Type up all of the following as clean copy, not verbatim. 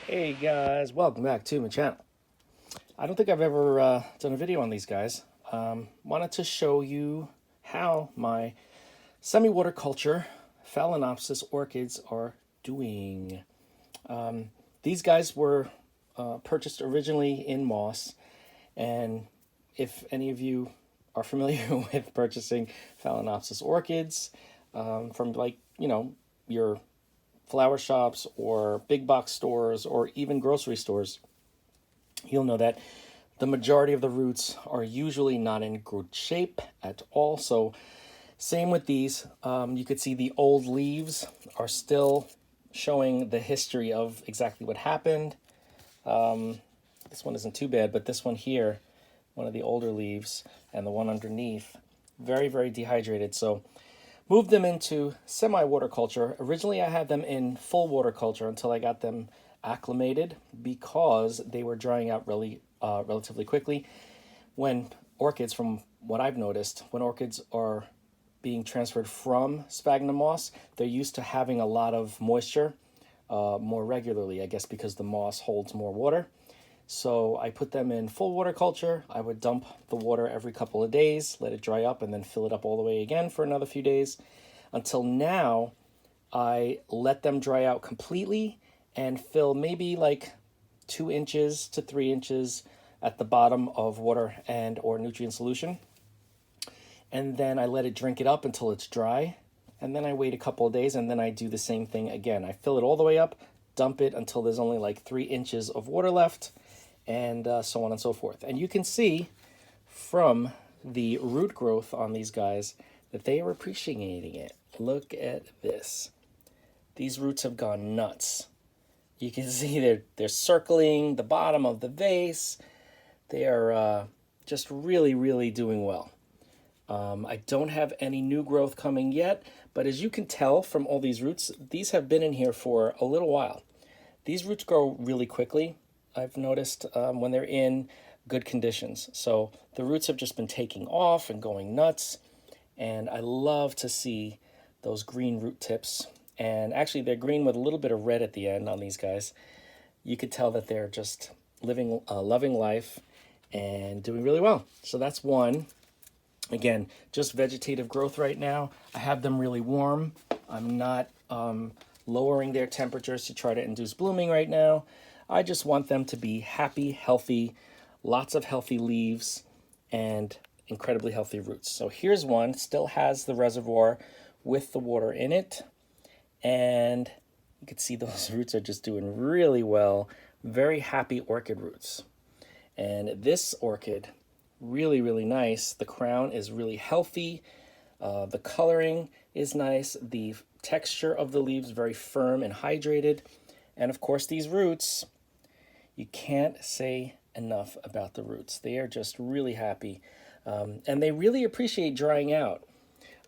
Hey guys, welcome back to my channel. I don't think I've ever done a video on these guys. Wanted to show you how my semi-water culture Phalaenopsis orchids are doing. These guys were purchased originally in moss, and if any of you are familiar with purchasing Phalaenopsis orchids from your flower shops or big box stores or even grocery stores, you'll know that the majority of the roots are usually not in good shape at all. So same with these. You could see the old leaves are still showing the history of exactly what happened. This one isn't too bad, but this one here, one of the older leaves, and the one underneath, very, very dehydrated. So moved them into semi-water culture. Originally, I had them in full water culture until I got them acclimated because they were drying out relatively quickly. When orchids, from what I've noticed, when orchids are being transferred from sphagnum moss, they're used to having a lot of moisture more regularly, I guess because the moss holds more water. So I put them in full water culture. I would dump the water every couple of days, let it dry up, and then fill it up all the way again for another few days. Until now, I let them dry out completely and fill maybe like 2 inches to 3 inches at the bottom of water and or nutrient solution. And then I let it drink it up until it's dry. And then I wait a couple of days and then I do the same thing again. I fill it all the way up, dump it until there's only like 3 inches of water left, and so on and so forth. And you can see from the root growth on these guys that they are appreciating it. Look at this. These roots have gone nuts. You can see they're circling the bottom of the vase. They are just really, really doing well. I don't have any new growth coming yet, but as you can tell from all these roots, these have been in here for a little while. These roots grow really quickly, I've noticed, when they're in good conditions. So the roots have just been taking off and going nuts, and I love to see those green root tips. And actually, they're green with a little bit of red at the end on these guys. You could tell that they're just living, loving life and doing really well. So that's one. Again, just vegetative growth right now. I have them really warm. I'm not lowering their temperatures to try to induce blooming right now. I just want them to be happy, healthy, lots of healthy leaves, and incredibly healthy roots. So here's one, still has the reservoir with the water in it. And you can see those roots are just doing really well. Very happy orchid roots. And this orchid, really, really nice. The crown is really healthy. The coloring is nice. The texture of the leaves very firm and hydrated. And of course, these roots, you can't say enough about the roots. They are just really happy. And they really appreciate drying out.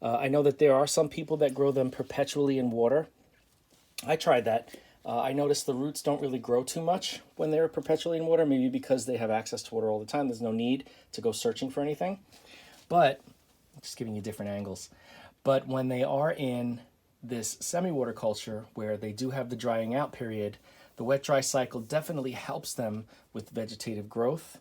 I know that there are some people that grow them perpetually in water. I tried that. I noticed the roots don't really grow too much when they're perpetually in water, maybe because they have access to water all the time. There's no need to go searching for anything. But, just giving you different angles. But when they are in this semi-water culture where they do have the drying out period, the wet-dry cycle definitely helps them with vegetative growth.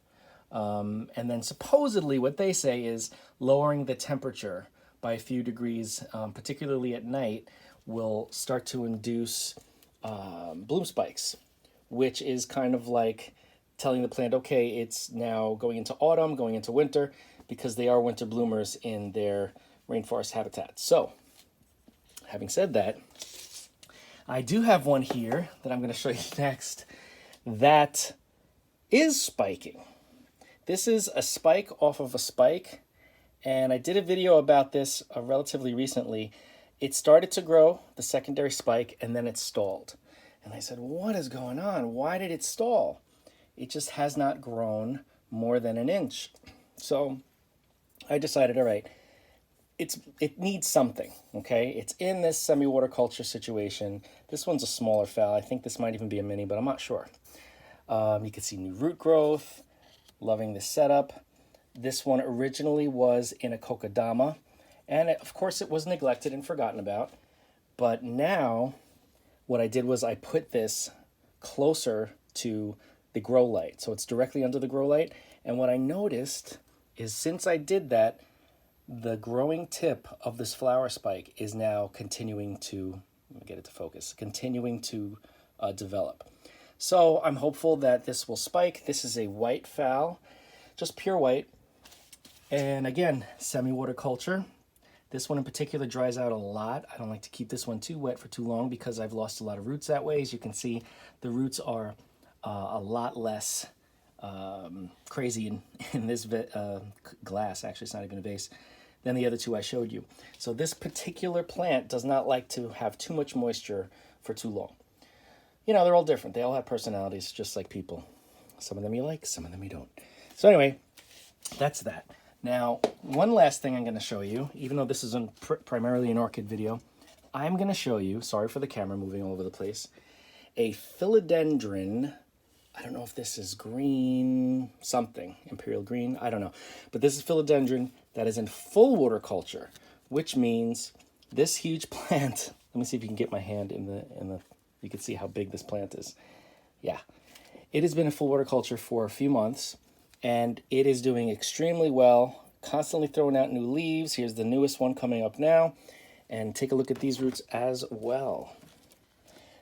And then supposedly what they say is lowering the temperature by a few degrees, particularly at night, will start to induce bloom spikes, which is kind of like telling the plant, okay, it's now going into autumn, going into winter, because they are winter bloomers in their rainforest habitat. So, having said that, I do have one here that I'm going to show you next that is spiking. This is a spike off of a spike, and I did a video about this relatively recently. It started to grow, the secondary spike, and then it stalled. And I said, what is going on? Why did it stall? It just has not grown more than an inch. So I decided, all right, it needs something, okay? It's in this semi-water culture situation. This one's a smaller phal. I think this might even be a mini, but I'm not sure. You can see new root growth, loving this setup. This one originally was in a kokedama, and of course it was neglected and forgotten about. But now what I did was I put this closer to the grow light. So it's directly under the grow light. And what I noticed is since I did that, the growing tip of this flower spike is now continuing to, let me get it to focus, continuing to develop. So I'm hopeful that this will spike. This is a white phal, just pure white. And again, semi-water culture. This one in particular dries out a lot. I don't like to keep this one too wet for too long because I've lost a lot of roots that way. As you can see, the roots are a lot less crazy in this glass. Actually, it's not even a vase, than the other two I showed you. So this particular plant does not like to have too much moisture for too long. You know, they're all different. They all have personalities, just like people. Some of them you like, some of them you don't. So anyway, that's that. Now, one last thing I'm going to show you, even though this is primarily an orchid video, I'm going to show you, sorry for the camera moving all over the place, a philodendron. I don't know if this is green something, imperial green, I don't know. But this is philodendron that is in full water culture, which means this huge plant, let me see if you can get my hand in the you can see how big this plant is. Yeah, it has been in full water culture for a few months, and it is doing extremely well, constantly throwing out new leaves. Here's the newest one coming up now, and take a look at these roots as well.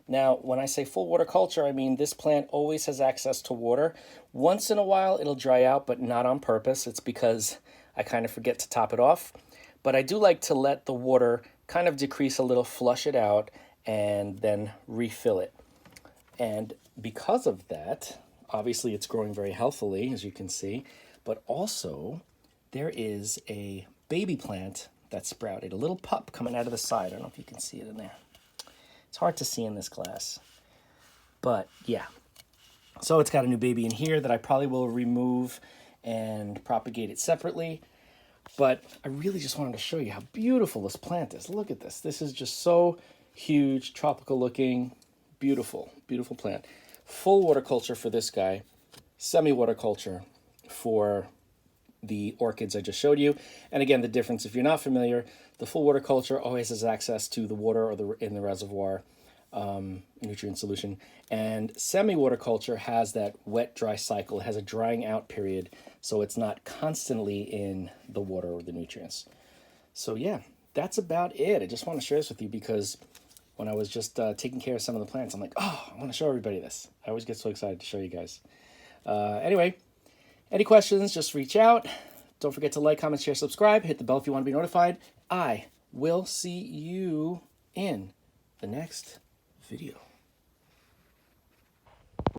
Now, when I say full water culture, I mean this plant always has access to water. Once in a while, it'll dry out, but not on purpose. It's because I kind of forget to top it off. But I do like to let the water kind of decrease a little, flush it out, and then refill it. And because of that, obviously it's growing very healthily, as you can see, but also there is a baby plant that sprouted, a little pup coming out of the side. I don't know if you can see it in there. It's hard to see in this glass, but yeah. So it's got a new baby in here that I probably will remove and propagate it separately. But I really just wanted to show you how beautiful this plant is. Look at this. This is just so huge, tropical looking, beautiful, beautiful plant. Full water culture for this guy, semi-water culture for the orchids I just showed you. And again, the difference, if you're not familiar, the full water culture always has access to the water or in the reservoir nutrient solution. And semi-water culture has that wet, dry cycle. It has a drying out period, so it's not constantly in the water or the nutrients. So yeah, that's about it. I just want to share this with you because when I was just taking care of some of the plants, I'm like, oh, I want to show everybody this. I always get so excited to show you guys. Anyway, any questions, just reach out. Don't forget to like, comment, share, subscribe. Hit the bell if you want to be notified. I will see you in the next video.